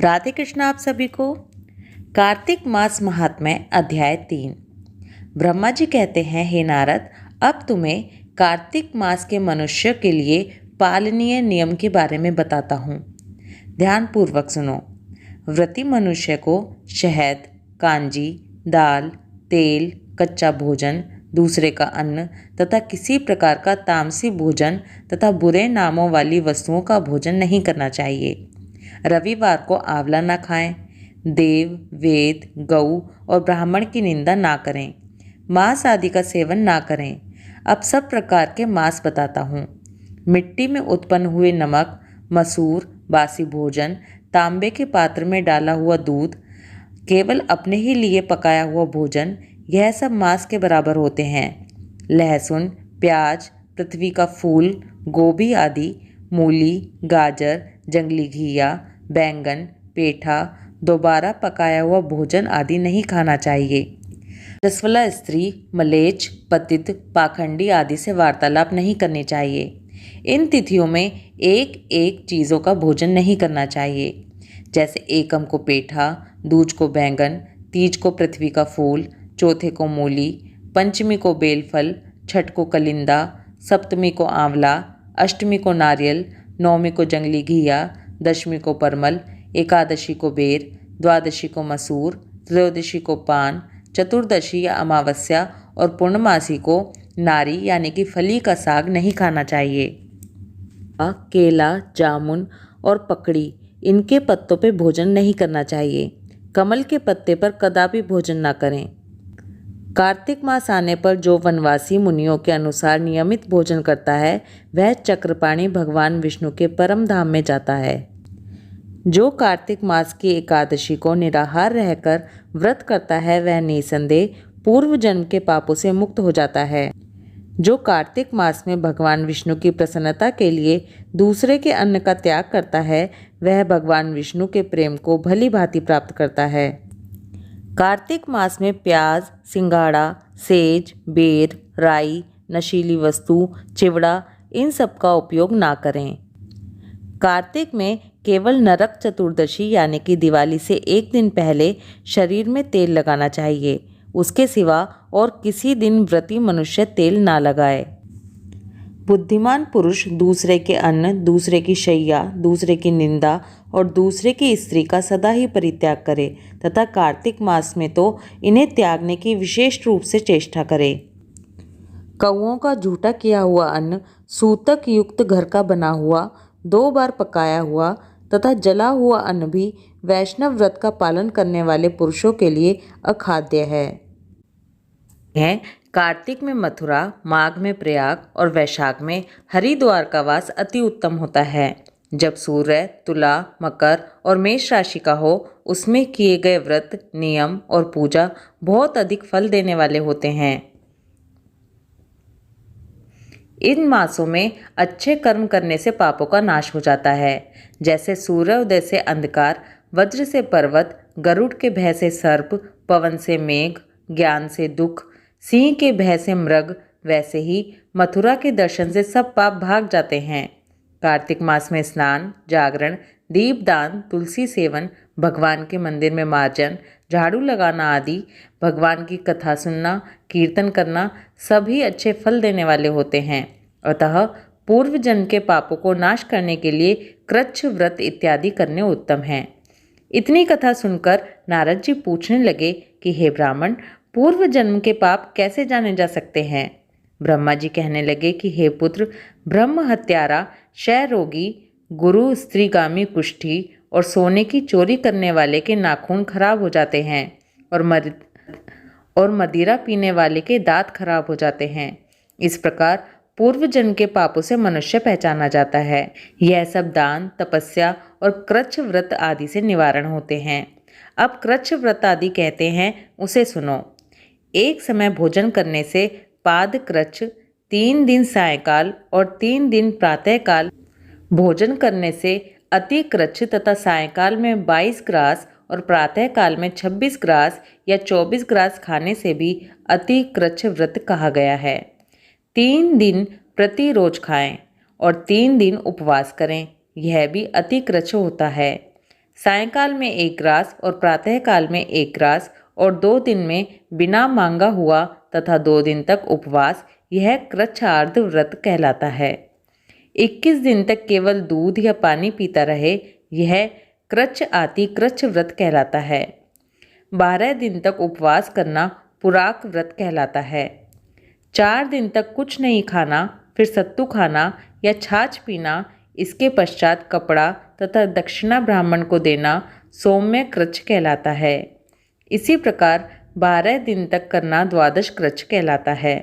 राधे कृष्ण आप सभी को। कार्तिक मास महात्म्य अध्याय 3। ब्रह्मा जी कहते हैं, हे नारद, अब तुम्हें कार्तिक मास के मनुष्य के लिए पालनीय नियम के बारे में बताता हूँ। ध्यान पूर्वक सुनो। व्रती मनुष्य को शहद, कांजी, दाल, तेल, कच्चा भोजन, दूसरे का अन्न तथा किसी प्रकार का तामसी भोजन तथा बुरे नामों वाली वस्तुओं का भोजन नहीं करना चाहिए। रविवार को आंवला ना खाएं। देव, वेद, गऊ और ब्राह्मण की निंदा ना करें। मांस आदि का सेवन ना करें। अब सब प्रकार के मांस बताता हूँ। मिट्टी में उत्पन्न हुए नमक, मसूर, बासी भोजन, तांबे के पात्र में डाला हुआ दूध, केवल अपने ही लिए पकाया हुआ भोजन, यह सब मांस के बराबर होते हैं। लहसुन, प्याज, पृथ्वी का फूल, गोभी आदि, मूली, गाजर, जंगली घिया, बैंगन, पेठा, दोबारा पकाया हुआ भोजन आदि नहीं खाना चाहिए। रसवला स्त्री, मलेच्छ, पतित, पाखंडी आदि से वार्तालाप नहीं करनी चाहिए। इन तिथियों में एक एक चीज़ों का भोजन नहीं करना चाहिए, जैसे एकम को पेठा, दूज को बैंगन, तीज को पृथ्वी का फूल, चौथे को मूली, पंचमी को बेलफल, छठ को कलिंदा, सप्तमी को आंवला, अष्टमी को नारियल, नवमी को जंगली घिया, दशमी को परमल, एकादशी को बेर, द्वादशी को मसूर, त्रयोदशी को पान, चतुर्दशी या अमावस्या और पूर्णमासी को नारी यानी कि फली का साग नहीं खाना चाहिए। केला, जामुन और पकड़ी, इनके पत्तों पे भोजन नहीं करना चाहिए। कमल के पत्ते पर कदापि भोजन ना करें। कार्तिक मास आने पर जो वनवासी मुनियों के अनुसार नियमित भोजन करता है, वह चक्रपाणि भगवान विष्णु के परम धाम में जाता है। जो कार्तिक मास की एकादशी को निराहार रहकर व्रत करता है, वह निसंदेह पूर्व जन्म के पापों से मुक्त हो जाता है। जो कार्तिक मास में भगवान विष्णु की प्रसन्नता के लिए दूसरे के अन्न का त्याग करता है, वह भगवान विष्णु के प्रेम को भली भांति प्राप्त करता है। कार्तिक मास में प्याज, सिंघाड़ा, सेज, बेर, राई, नशीली वस्तु, चिवड़ा, इन सब का उपयोग ना करें। कार्तिक में केवल नरक चतुर्दशी यानी कि दिवाली से एक दिन पहले शरीर में तेल लगाना चाहिए। उसके सिवा और किसी दिन व्रती मनुष्य तेल ना लगाए। बुद्धिमान पुरुष दूसरे के अन्न, दूसरे की शैया, दूसरे की निंदा और दूसरे की स्त्री का सदा ही परित्याग करे तथा कार्तिक मास में तो इन्हें त्यागने की विशेष रूप से चेष्टा करे। कौओं का झूठा किया हुआ अन्न, सूतक युक्त घर का बना हुआ, 2 बार पकाया हुआ तथा जला हुआ अन्न भी वैष्णव व्रत का पालन करने वाले पुरुषों के लिए अखाद्य है। कार्तिक में मथुरा, माघ में प्रयाग और वैशाख में हरिद्वार का वास अति उत्तम होता है। जब सूर्य तुला, मकर और मेष राशि का हो, उसमें किए गए व्रत, नियम और पूजा बहुत अधिक फल देने वाले होते हैं। इन मासों में अच्छे कर्म करने से पापों का नाश हो जाता है। जैसे सूर्योदय से अंधकार, वज्र से पर्वत, गरुड़ के भय से सर्प, पवन से मेघ, ज्ञान से दुख, सिंह के भय से मृग, वैसे ही मथुरा के दर्शन से सब पाप भाग जाते हैं। कार्तिक मास में स्नान, जागरण, दीपदान, तुलसी सेवन, भगवान के मंदिर में मार्जन, झाड़ू लगाना आदि, भगवान की कथा सुनना, कीर्तन करना सभी अच्छे फल देने वाले होते हैं। अतः पूर्व जन्म के पापों को नाश करने के लिए कृच्छ व्रत इत्यादि करने उत्तम हैं। इतनी कथा सुनकर नारद जी पूछने लगे कि हे ब्राह्मण, पूर्व जन्म के पाप कैसे जाने जा सकते हैं? ब्रह्मा जी कहने लगे कि हे पुत्र, ब्रह्म हत्यारा, क्षय रोगी, गुरु स्त्रीगामी कुष्ठी और सोने की चोरी करने वाले के नाखून खराब हो जाते हैं और मदिरा पीने वाले के दांत खराब हो जाते हैं। इस प्रकार पूर्व जन्म के पापों से मनुष्य पहचाना जाता है। यह सब दान, तपस्या और कृच्छ व्रत आदि से निवारण होते हैं। अब कृच्छ व्रत आदि कहते हैं, उसे सुनो। एक समय भोजन करने से पाद कृच्छ, 3 दिन सायंकाल और 3 दिन प्रातःकाल भोजन करने से अति कृच्छ तथा सायंकाल में 22 ग्रास और प्रातःकाल में 26 ग्रास या 24 ग्रास खाने से भी अति कृच्छ व्रत कहा गया है। 3 दिन प्रति रोज खाएं और 3 दिन उपवास करें, यह भी अति कृच्छ होता है। सायंकाल में 1 ग्रास और प्रातःकाल में 1 ग्रास और 2 दिन में बिना मांगा हुआ तथा 2 दिन तक उपवास, यह कृच्छ्रार्ध व्रत कहलाता है। 21 दिन तक केवल दूध या पानी पीता रहे, यह कृच्छ आति कृच्छ व्रत कहलाता है। 12 दिन तक उपवास करना पुराक व्रत कहलाता है। 4 दिन तक कुछ नहीं खाना, फिर सत्तू खाना या छाछ पीना, इसके पश्चात कपड़ा तथा दक्षिणा ब्राह्मण को देना सौम्य कृच्छ कहलाता है। इसी प्रकार 12 दिन तक करना द्वादश कृच्छ कहलाता है।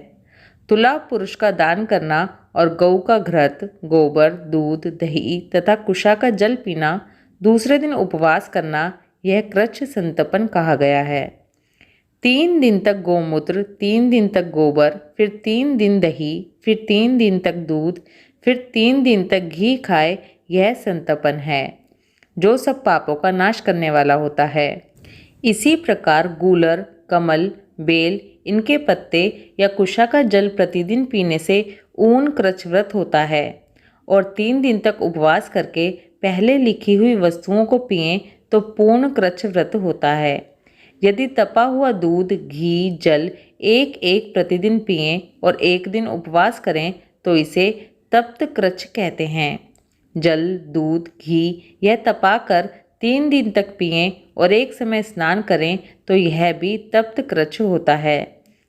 तुला पुरुष का दान करना और गऊ का घृत, गोबर, दूध, दही तथा कुशा का जल पीना, दूसरे दिन उपवास करना, यह कृच्छ संतपन कहा गया है। 3 दिन तक गोमूत्र, 3 दिन तक गोबर, फिर 3 दिन दही, फिर 3 दिन तक दूध, फिर 3 दिन तक घी खाए, यह संतपन है, जो सब पापों का नाश करने वाला होता है। इसी प्रकार गूलर, कमल, बेल, इनके पत्ते या कुशा का जल प्रतिदिन पीने से ऊन कृच्छ व्रत होता है और 3 दिन तक उपवास करके पहले लिखी हुई वस्तुओं को पिएं तो पूर्ण कृच्छ व्रत होता है। यदि तपा हुआ दूध, घी, जल एक एक प्रतिदिन पिएं और 1 दिन उपवास करें तो इसे तप्त कृच्छ कहते हैं। जल, दूध, घी यह तपाकर 3 दिन तक पिएं और एक समय स्नान करें तो यह भी तप्त कृच्छ होता है।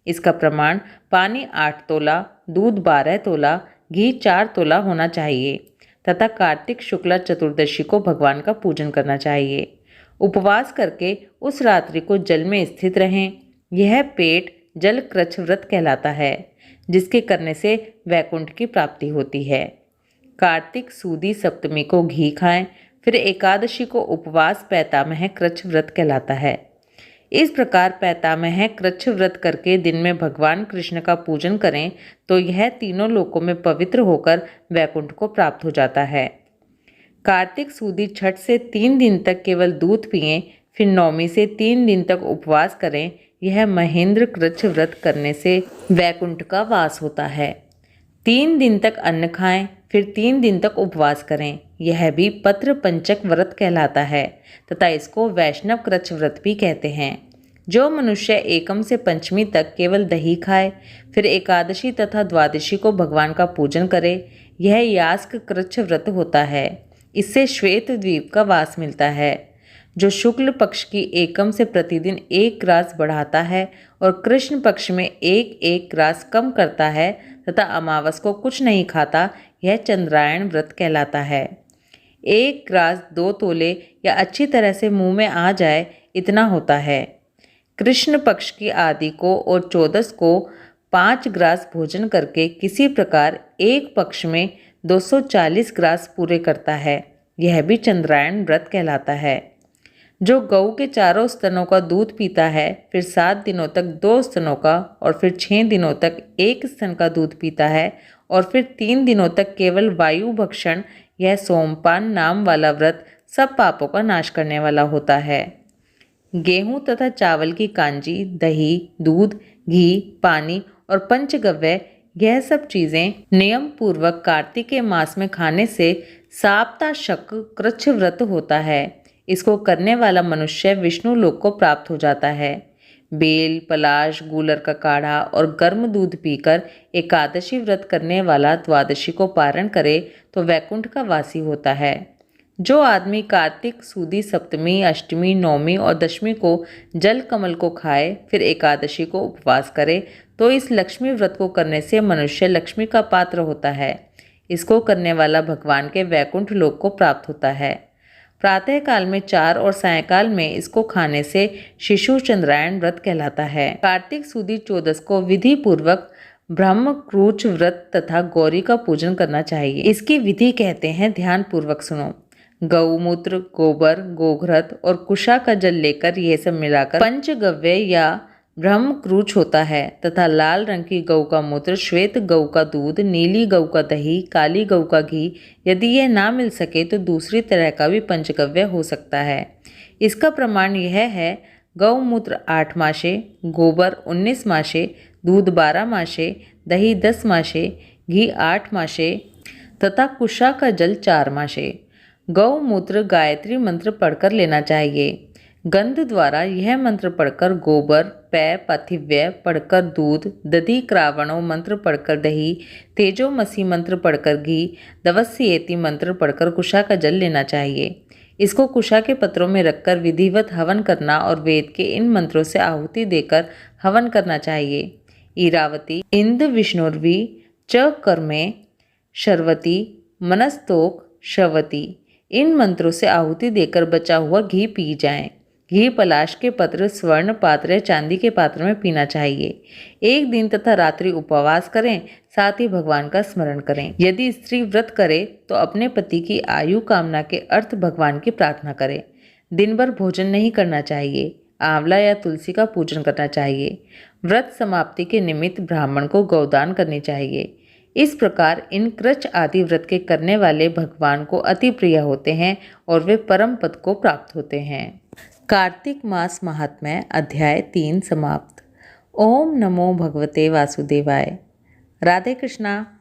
इसका प्रमाण पानी 8 तोला, दूध 12 तोला, घी 4 तोला होना चाहिए तथा कार्तिक शुक्ला चतुर्दशी को भगवान का पूजन करना चाहिए। उपवास करके उस रात्रि को जल में स्थित रहें। यह पेट जल कृच्छ व्रत कहलाता है, जिसके करने से वैकुंठ की प्राप्ति होती है। कार्तिक सूदी सप्तमी को घी खाएं, फिर एकादशी को उपवास पैतामह कृच्छ व्रत कहलाता है। इस प्रकार पैतामह कृच्छ व्रत करके दिन में भगवान कृष्ण का पूजन करें तो यह तीनों लोकों में पवित्र होकर वैकुंठ को प्राप्त हो जाता है। कार्तिक सूदी छठ से 3 दिन तक केवल दूध पिएं, फिर नौमी से 3 दिन तक उपवास करें, यह महेंद्र कृच्छ व्रत करने से वैकुंठ का वास होता है। 3 दिन तक अन्न खाएं, फिर 3 दिन तक उपवास करें, यह भी पत्र पंचक व्रत कहलाता है तथा इसको वैष्णव कृच्छ व्रत भी कहते हैं। जो मनुष्य एकम से पंचमी तक केवल दही खाए, फिर एकादशी तथा द्वादशी को भगवान का पूजन करे, यह यास्क कृच्छ व्रत होता है। इससे श्वेत द्वीप का वास मिलता है। जो शुक्ल पक्ष की एकम से प्रतिदिन 1 ग्रास बढ़ाता है और कृष्ण पक्ष में 1 ग्रास कम करता है तथा अमावस को कुछ नहीं खाता, यह चंद्रायण व्रत कहलाता है। 1 ग्रास 2 तोले या अच्छी तरह से मुंह में आ जाए, इतना होता है। कृष्ण पक्ष की आदि को और 14 को 5 ग्रास भोजन करके किसी प्रकार एक पक्ष में 240 ग्रास पूरे करता है, यह भी चंद्रायण व्रत कहलाता है। जो गऊ के चारों स्तनों का दूध पीता है, फिर 7 दिनों तक 2 स्तनों का और फिर 6 दिनों तक 1 स्तन का दूध पीता है और फिर 3 दिनों तक केवल वायु भक्षण, यह सोमपान नाम वाला व्रत सब पापों का नाश करने वाला होता है। गेहूं तथा चावल की कांजी, दही, दूध, घी, पानी और पंचगव्य, यह सब चीज़ें नियम पूर्वक कार्तिक के मास में खाने से साप्ता शक कृच्छ व्रत होता है। इसको करने वाला मनुष्य विष्णु लोक को प्राप्त हो जाता है। बेल, पलाश, गूलर का काढ़ा और गर्म दूध पीकर एकादशी व्रत करने वाला द्वादशी को पारण करे तो वैकुंठ का वासी होता है। जो आदमी कार्तिक सूदी सप्तमी, अष्टमी, नौमी और दशमी को जल कमल को खाए, फिर एकादशी को उपवास करे तो इस लक्ष्मी व्रत को करने से मनुष्य लक्ष्मी का पात्र होता है। इसको करने वाला भगवान के वैकुंठ लोक को प्राप्त होता है। प्रातः काल में 4 और सायंकाल में इसको खाने से शिशु चंद्रायण व्रत कहलाता है। कार्तिक सूदी 14 को विधि पूर्वक ब्रह्म क्रूच व्रत तथा गौरी का पूजन करना चाहिए। इसकी विधि कहते हैं, ध्यान पूर्वक सुनो। गौमूत्र, गोबर, गोघृत और कुशा का जल लेकर यह सब मिलाकर पंचगव्य या ब्रह्म क्रूच होता है तथा लाल रंग की गऊ का मूत्र, श्वेत गऊ का दूध, नीली गऊ का दही, काली गऊ का घी, यदि यह ना मिल सके तो दूसरी तरह का भी पंचगव्य हो सकता है। इसका प्रमाण यह है, गौमूत्र 8 माशे, गोबर 19 माशे, दूध 12 माशे, दही 10 माशे, घी 8 माशे तथा कुशा का जल 4 माशे। गौमूत्र गायत्री मंत्र पढ़कर लेना चाहिए। गंध द्वारा यह मंत्र पढ़कर गोबर, पै पार्थिव्य पढ़कर दूध, दधि क्रावणों मंत्र पढ़कर दही, तेजोमसी मंत्र पढ़कर घी, दवस्येति मंत्र पढ़कर कुशा का जल लेना चाहिए। इसको कुशा के पत्रों में रखकर विधिवत हवन करना और वेद के इन मंत्रों से आहुति देकर हवन करना चाहिए। ईरावती इंद विष्णुर्वी च कर्मे शर्वती मनस्तोक शवती, इन मंत्रों से आहुति देकर बचा हुआ घी पी जाएं। घी पलाश के पत्र, स्वर्ण पात्र या चांदी के पात्र में पीना चाहिए। एक दिन तथा रात्रि उपवास करें, साथ ही भगवान का स्मरण करें। यदि स्त्री व्रत करे तो अपने पति की आयु कामना के अर्थ भगवान की प्रार्थना करें। दिन भर भोजन नहीं करना चाहिए। आंवला या तुलसी का पूजन करना चाहिए। व्रत समाप्ति के निमित्त ब्राह्मण को गौदान करनी चाहिए। इस प्रकार इन कृच आदि व्रत के करने वाले भगवान को अति प्रिय होते हैं और वे परम पद को प्राप्त होते हैं। कार्तिक मास महात्म्य अध्याय 3 समाप्त। ओम नमो भगवते वासुदेवाय। राधे कृष्णा।